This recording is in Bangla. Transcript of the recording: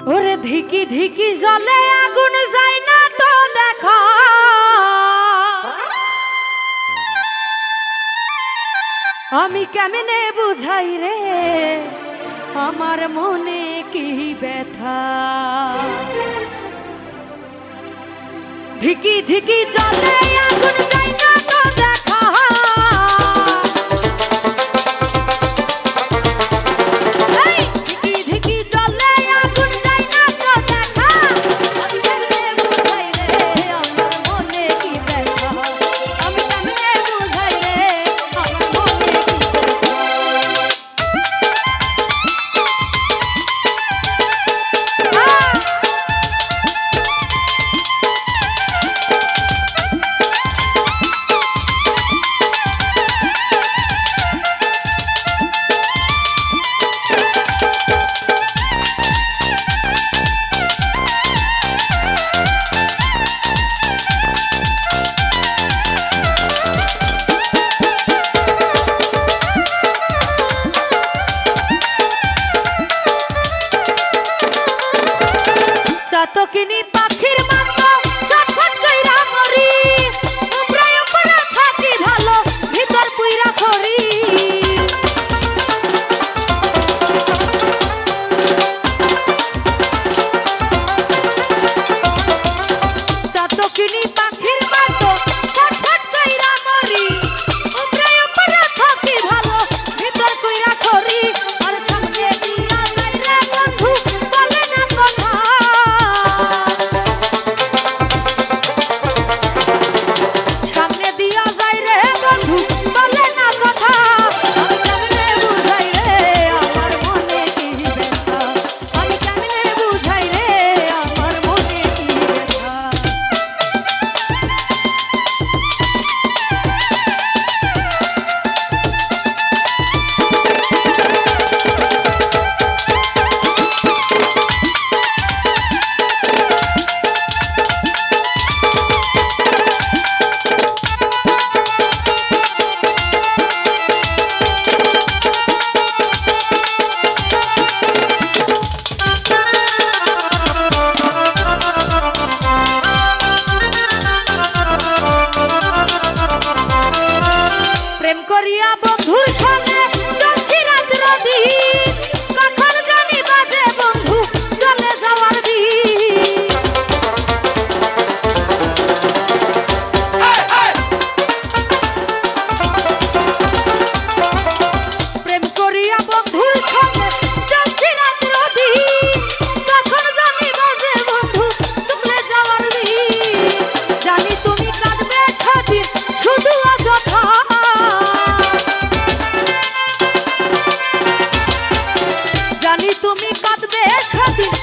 ওরে ধিকি ধিকি জলে আগুন যায় না তো দেখা আমি কেমনে বুঝাই রে আমার মনে কি ব্যথা ধিকি ধিকি জলে আগুন যায় না তো দেখা ধিকি ধিকি জলে আগুন যায় না তো দেখা আমি কেমনে বুঝাই রে আমার মনে কি ব্যথা আমি কেমনে বুঝাই রে আমার মনে চাতকিনী পাখির মতো ছটফট কইরা মরি উপরে উপরে থাকি ভালো ভিতর পুইরা খরি চাতকিনী পাখির মতো ছটফট কইরা মরি উপরে উপরে থাকি ভালো ভিতর পুইরা খরি আর থাকতে দিয়া যাই রে বন্ধু বলে না কথা প্রেম করিয়া বন্ধুর সঙ্গে চলছি রাত রাতি কখন জানি বাজে বন্ধু চলে যাওয়ার দিন প্রেম করিয়া বন্ধুর সঙ্গে চলছি রাত রাতি কখন জানি বাজে বন্ধু চলে যাওয়ার দিন জানি তুমি কাঁদবে খাতির শুধু অযথা জানি তুমি কাঁদবে খাতির